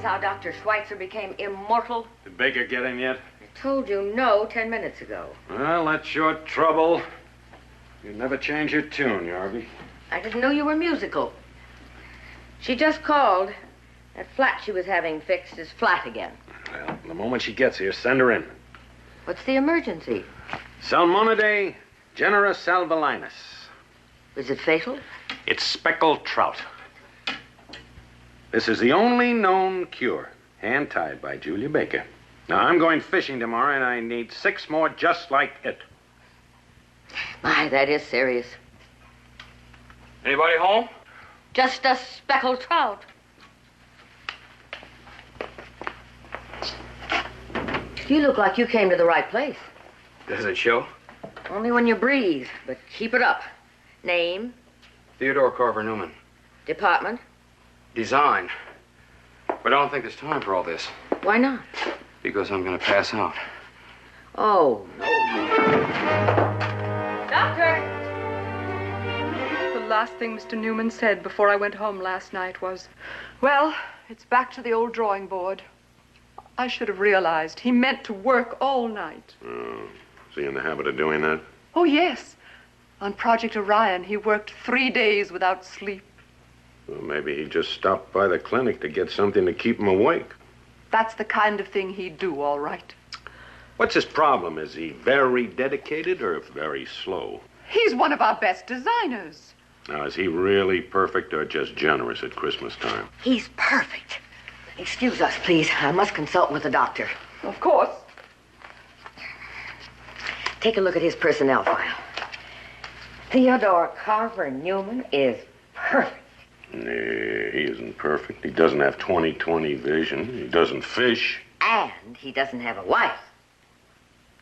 is how Dr. Schweitzer became immortal? Did Baker get in yet? I told you no 10 minutes ago. Well, that's your trouble. You never change your tune, Yarby. I didn't know you were musical. She just called. That flat she was having fixed is flat again. Well, the moment she gets here, send her in. What's the emergency? Salmonidae genera salvelinus. Is it fatal? It's speckled trout. This is the only known cure, hand-tied by Julia Baker. Now, I'm going fishing tomorrow, and I need 6 more just like it. My, that is serious. Anybody home? Just a speckled trout. You look like you came to the right place. Does it show? Only when you breathe, but keep it up. Name? Theodore Carver Newman. Department? Design. But I don't think there's time for all this. Why not? Because I'm going to pass out. Oh, no. Doctor! The last thing Mr. Newman said before I went home last night was, well, it's back to the old drawing board. I should have realized he meant to work all night. Oh, is he in the habit of doing that? Oh, yes. On Project Orion, he worked 3 days without sleep. Well, maybe he just stopped by the clinic to get something to keep him awake. That's the kind of thing he'd do, all right. What's his problem? Is he very dedicated or very slow? He's one of our best designers. Now, is he really perfect or just generous at Christmas time? He's perfect. Excuse us, please. I must consult with the doctor. Of course. Take a look at his personnel file. Theodore Carver Newman is perfect. Nah, he isn't perfect. He doesn't have 20/20 vision. He doesn't fish. And he doesn't have a wife.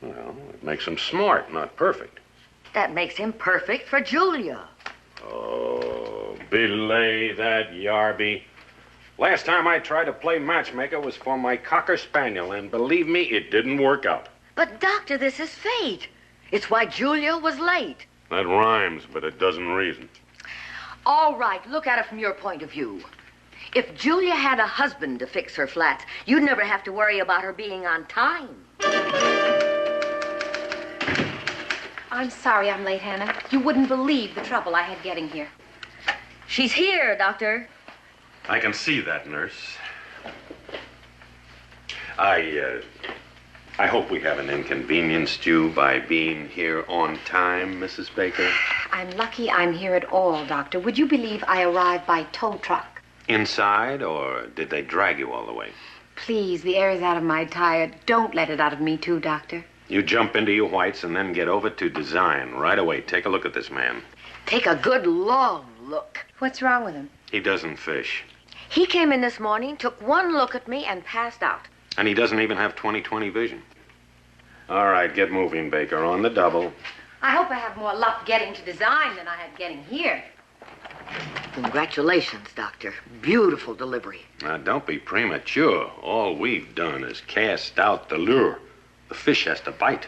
Well, it makes him smart, not perfect. That makes him perfect for Julia. Oh, belay that, Yarby. Last time I tried to play matchmaker was for my Cocker Spaniel, and believe me, it didn't work out. But, Doctor, this is fate. It's why Julia was late. That rhymes, but it doesn't reason. All right, look at it from your point of view. If Julia had a husband to fix her flats, you'd never have to worry about her being on time. I'm sorry I'm late, Hannah. You wouldn't believe the trouble I had getting here. She's here, Doctor. I can see that, nurse. I hope we haven't inconvenienced you by being here on time, Mrs. Baker. I'm lucky I'm here at all, Doctor. Would you believe I arrived by tow truck? Inside, or did they drag you all the way? Please, the air is out of my tire. Don't let it out of me, too, Doctor. You jump into your whites and then get over to design right away. Take a look at this man. Take a good long look. What's wrong with him? He doesn't fish. He came in this morning, took one look at me, and passed out. And he doesn't even have 20/20 vision. All right, get moving, Baker, on the double. I hope I have more luck getting to design than I had getting here. Congratulations, Doctor. Beautiful delivery. Now, don't be premature. All we've done is cast out the lure. The fish has to bite.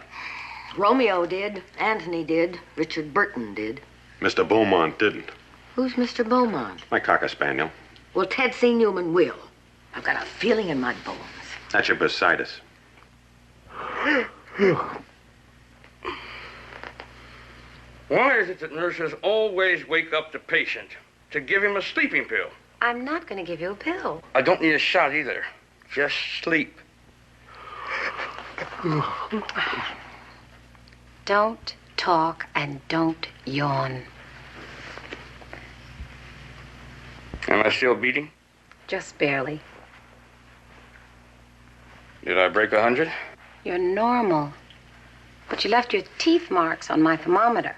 Romeo did. Anthony did. Richard Burton did. Mr. Beaumont didn't. Who's Mr. Beaumont? My Cocker Spaniel. Well, Ted C. Newman will. I've got a feeling in my bones. That's your bursitis. Why is it that nurses always wake up the patient to give him a sleeping pill? I'm not going to give you a pill. I don't need a shot either. Just sleep. Don't talk and don't yawn. Am I still beating? Just barely. Did I break 100? You're normal. But you left your teeth marks on my thermometer.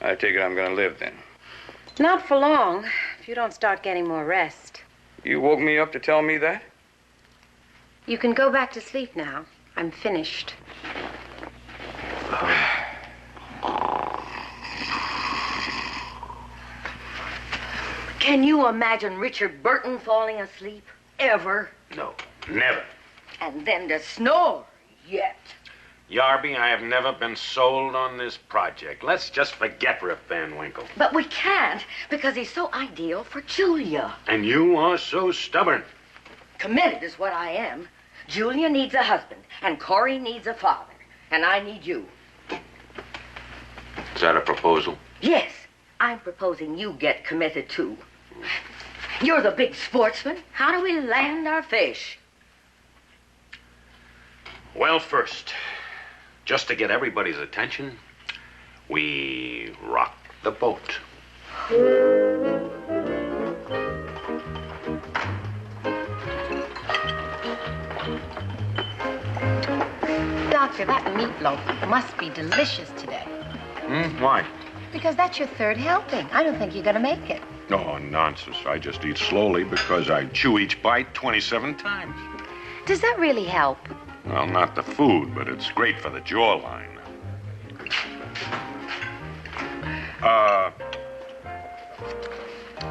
I take it I'm going to live then. Not for long, if you don't start getting more rest. You woke me up to tell me that? You can go back to sleep now. I'm finished. Can you imagine Richard Burton falling asleep? Ever? No, never. And then to snore yet. Yarby, I have never been sold on this project. Let's just forget Rip Van Winkle. But we can't, because he's so ideal for Julia. And you are so stubborn. Committed is what I am. Julia needs a husband, and Corey needs a father, and I need you. Is that a proposal? Yes, I'm proposing you get committed too. You're the big sportsman. How do we land our fish? Well, first, just to get everybody's attention, we rock the boat. Doctor, that meatloaf must be delicious today. Why? Because that's your third helping. I don't think you're going to make it. Oh, nonsense. I just eat slowly because I chew each bite 27 times. Does that really help? Well, not the food, but it's great for the jawline.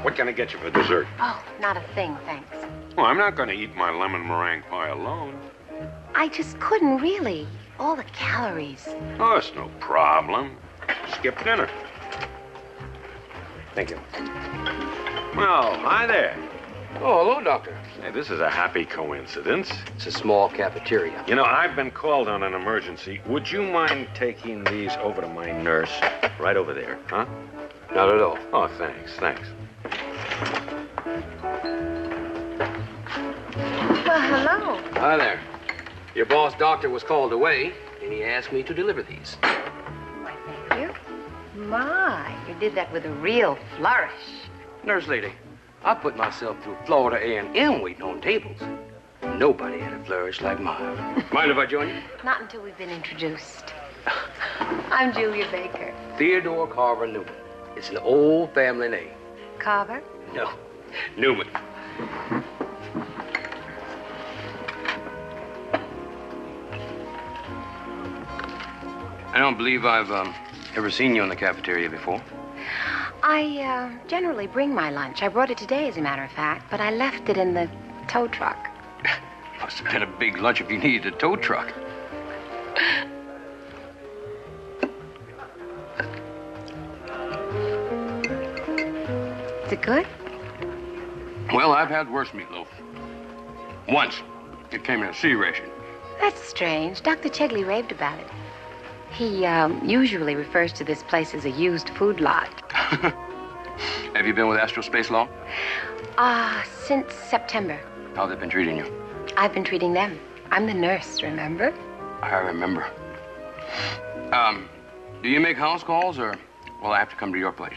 What can I get you for dessert? Oh, not a thing, thanks. Well, I'm not going to eat my lemon meringue pie alone. I just couldn't really. All the calories. Oh, it's no problem. Skip dinner. Thank you. Well, hi there. Oh, hello, Doctor. Hey, this is a happy coincidence. It's a small cafeteria. You know, I've been called on an emergency. Would you mind taking these over to my nurse? Right over there, huh? Not at all. Oh, thanks. Well, hello. Hi there. Your boss doctor was called away, and he asked me to deliver these. Why, thank you. My, you did that with a real flourish. Nurse lady, I put myself through Florida A&M waiting on tables. Nobody had a flourish like mine. Mind if I join you? Not until we've been introduced. I'm Julia Baker. Theodore Carver Newman. It's an old family name. Carver? No, Newman. I don't believe I've ever seen you in the cafeteria before. I generally bring my lunch. I brought it today, as a matter of fact, but I left it in the tow truck. Must have been a big lunch if you needed a tow truck. Is it good? Well, I've had worse meatloaf. Once. It came in a C ration. That's strange. Dr. Chegley raved about it. He usually refers to this place as a used food lot. Have you been with Astrospace long? Since September. How have they been treating you? I've been treating them. I'm the nurse, remember? I remember. Do you make house calls, or will I have to come to your place?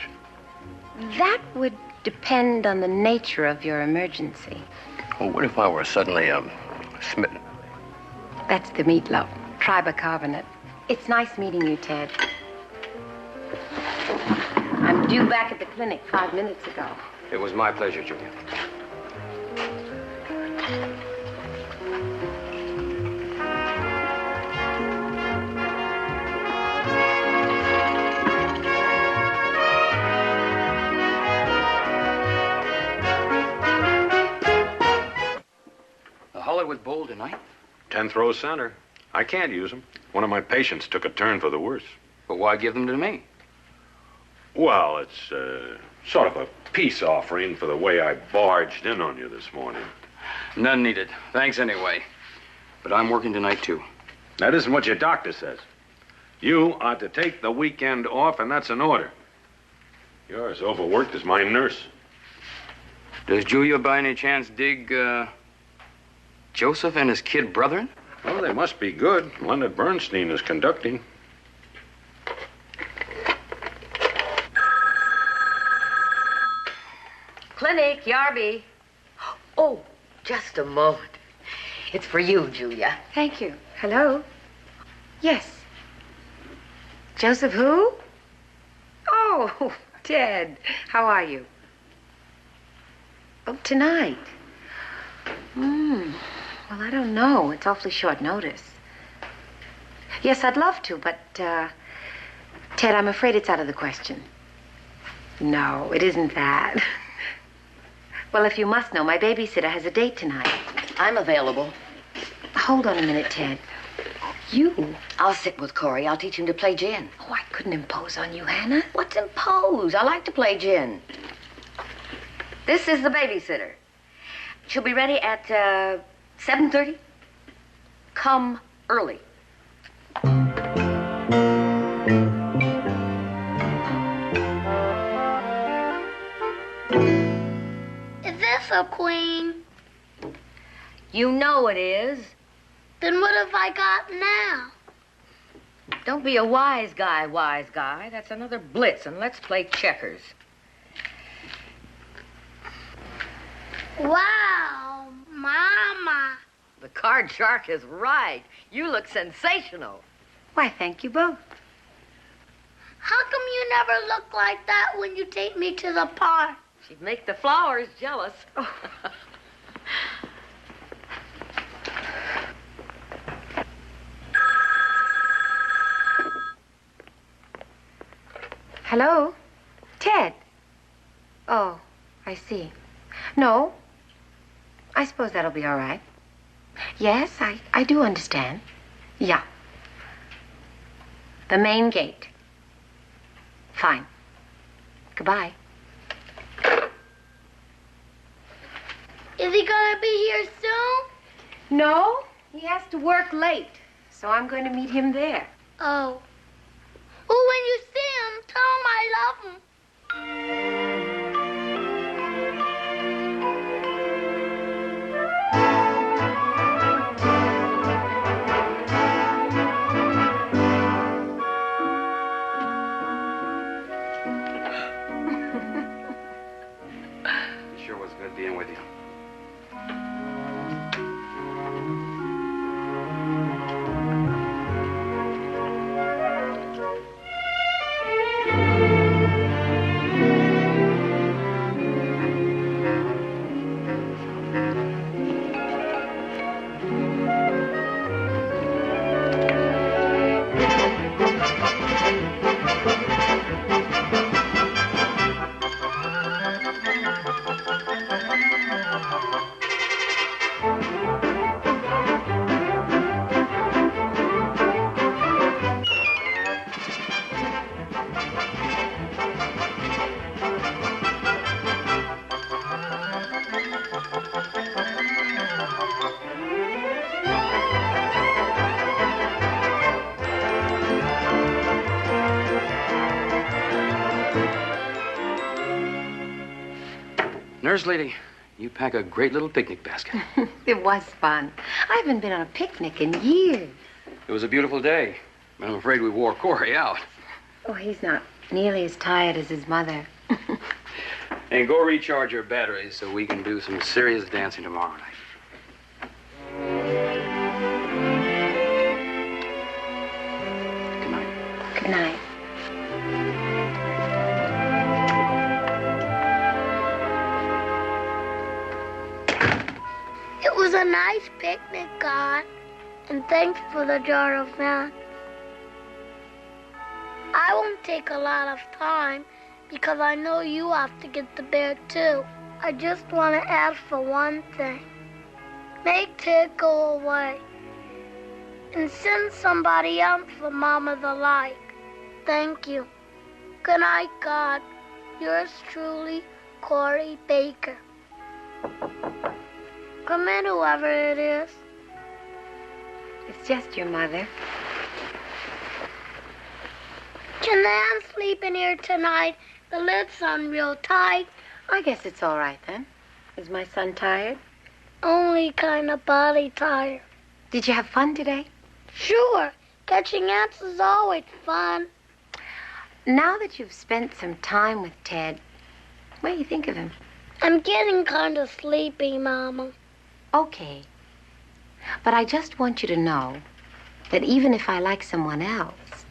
That would depend on the nature of your emergency. Well, what if I were suddenly, smitten? That's the meatloaf, tribicarbonate. It's nice meeting you, Ted. I'm due back at the clinic 5 minutes ago. It was my pleasure, Julia. The Hollywood Bowl tonight? 10th row center. I can't use them. One of my patients took a turn for the worse. But why give them to me? Well, it's sort of a peace offering for the way I barged in on you this morning. None needed. Thanks anyway. But I'm working tonight, too. That isn't what your doctor says. You are to take the weekend off, and that's an order. You're as overworked as my nurse. Does Julia by any chance dig, Joseph and his kid brethren? Well, they must be good. Leonard Bernstein is conducting. Clinic, Yarby. Oh, just a moment. It's for you, Julia. Thank you. Hello? Yes. Joseph who? Oh, Ted. How are you? Oh, tonight. Well, I don't know. It's awfully short notice. Yes, I'd love to, but, Ted, I'm afraid it's out of the question. No, it isn't that. Well, if you must know, my babysitter has a date tonight. I'm available. Hold on a minute, Ted. You? I'll sit with Corey. I'll teach him to play gin. Oh, I couldn't impose on you, Hannah. What's impose? I like to play gin. This is the babysitter. She'll be ready at 7:30. Come early. Is this a queen? You know it is. Then what have I got now? Don't be a wise guy, wise guy. That's another blitz, and let's play checkers. Wow, Mama. The card shark is right. You look sensational. Why, thank you both. How come you never look like that when you take me to the park? She'd make the flowers jealous. Hello? Ted? Oh, I see. No. I suppose that'll be all right. Yes, I do understand. Yeah. The main gate. Fine. Goodbye. Is he gonna be here soon? No, he has to work late, so I'm going to meet him there. Oh. Well, when you see him, tell him I love him. It sure was good being with you. Nurse lady, you pack a great little picnic basket. It was fun. I haven't been on a picnic in years. It was a beautiful day. I'm afraid we wore Corey out. Oh, he's not nearly as tired as his mother. And go recharge your batteries so we can do some serious dancing tomorrow night. Good night. Good night. It was a nice picnic, God. And thanks for the jar of milk. I won't take a lot of time because I know you have to get to bed too. I just want to ask for one thing. Make Ted go away and send somebody else for Mama the like. Thank you. Good night, God. Yours truly, Corey Baker. Come in, whoever it is. It's just your mother. Can Nan sleep in here tonight? The lid's on real tight. I guess it's all right then. Is my son tired? Only kind of body tired. Did you have fun today? Sure. Catching ants is always fun. Now that you've spent some time with Ted, what do you think of him? I'm getting kind of sleepy, Mama. Okay. But I just want you to know that even if I like someone else,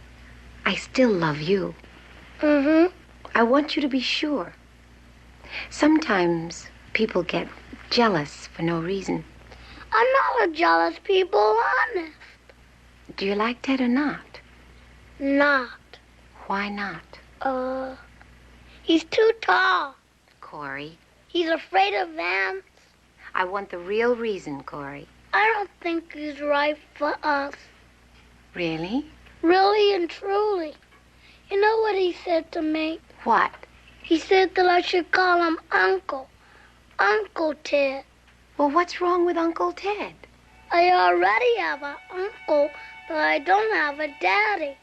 I still love you. Mm-hmm. I want you to be sure. Sometimes people get jealous for no reason. I'm not a jealous people, honest. Do you like Ted or not? Not. Why not? He's too tall. Corey, He's afraid of ants. I want the real reason, Corey. I don't think he's right for us. Really? Really and truly. You know what he said to me? What? He said that I should call him Uncle. Uncle Ted. Well, what's wrong with Uncle Ted? I already have an uncle, but I don't have a daddy.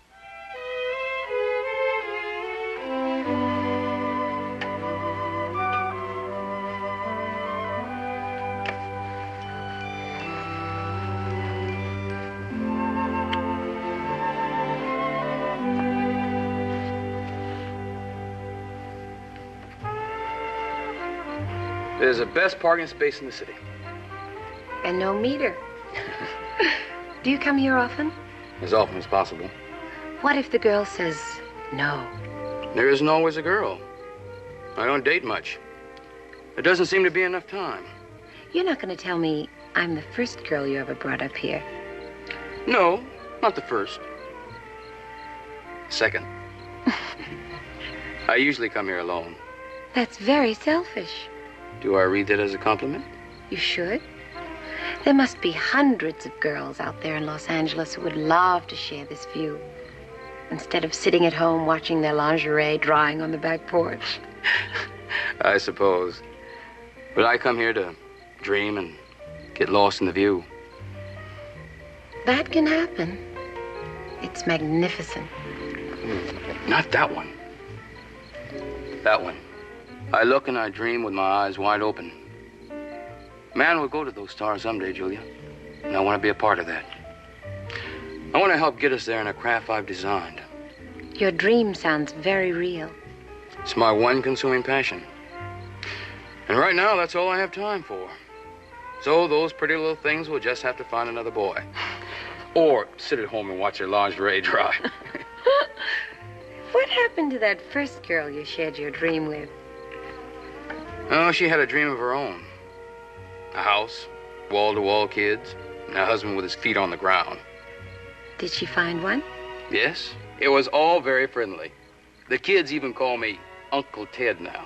There's the best parking space in the city. And no meter. Do you come here often? As often as possible. What if the girl says no? There isn't always a girl. I don't date much. There doesn't seem to be enough time. You're not going to tell me I'm the first girl you ever brought up here. No, not the first. Second. I usually come here alone. That's very selfish. Do I read that as a compliment? You should. There must be hundreds of girls out there in Los Angeles who would love to share this view, instead of sitting at home watching their lingerie drying on the back porch. I suppose. But I come here to dream and get lost in the view. That can happen. It's magnificent. Not that one. That one. I look and I dream with my eyes wide open. Man will go to those stars someday, Julia. And I want to be a part of that. I want to help get us there in a craft I've designed. Your dream sounds very real. It's my one consuming passion. And right now, that's all I have time for. So those pretty little things will just have to find another boy. Or sit at home and watch their lingerie dry. What happened to that first girl you shared your dream with? Oh, she had a dream of her own. A house, wall-to-wall kids, and a husband with his feet on the ground. Did she find one? Yes, it was all very friendly. The kids even call me Uncle Ted now.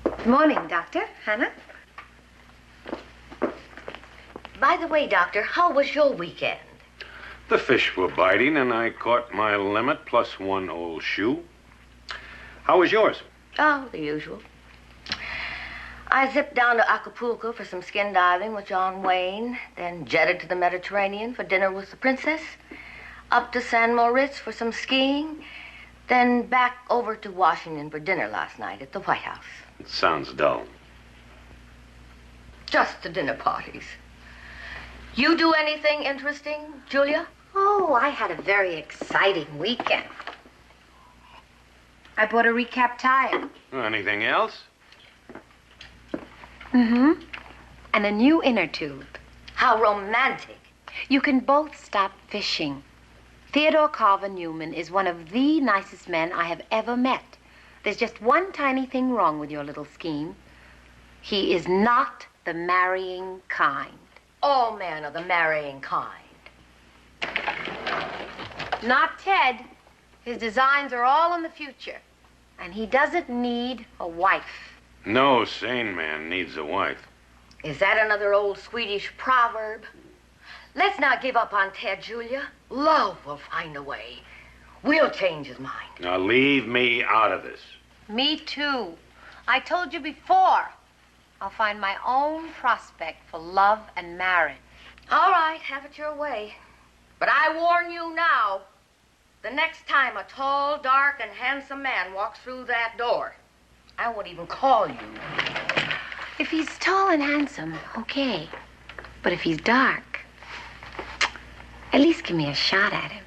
Good morning, Doctor. Hannah? By the way, Doctor, how was your weekend? The fish were biting, and I caught my limit plus one old shoe. How was yours? Oh, the usual. I zipped down to Acapulco for some skin diving with John Wayne, then jetted to the Mediterranean for dinner with the princess, up to San Moritz for some skiing, then back over to Washington for dinner last night at the White House. It sounds dull. Just the dinner parties. You do anything interesting, Julia? Oh, I had a very exciting weekend. I bought a recap tire. Anything else? Mm-hmm. And a new inner tube. How romantic. You can both stop fishing. Theodore Carver Newman is one of the nicest men I have ever met. There's just one tiny thing wrong with your little scheme. He is not the marrying kind. All men are the marrying kind. Not Ted. His designs are all in the future. And he doesn't need a wife. No sane man needs a wife. Is that another old Swedish proverb? Let's not give up on Ted, Julia. Love will find a way. We'll change his mind. Now leave me out of this. Me too. I told you before. I'll find my own prospect for love and marriage. All right, have it your way. But I warn you now, the next time a tall, dark, and handsome man walks through that door, I won't even call you. If he's tall and handsome, okay. But if he's dark, at least give me a shot at him.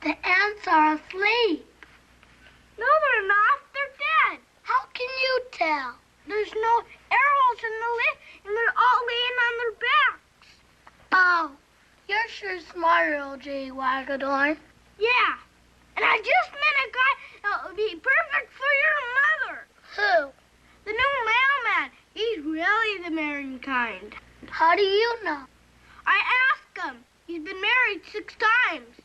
The ants are asleep. No, they're not. They're dead. How can you tell? There's no arrows in the lid, and they're all laying on their backs. Oh, you're sure smart, O.J. Wagadorn. Yeah, and I just met a guy that would be perfect for your mother. Who? The new mailman. He's really the marrying kind. How do you know? I asked him. He's been married 6 times.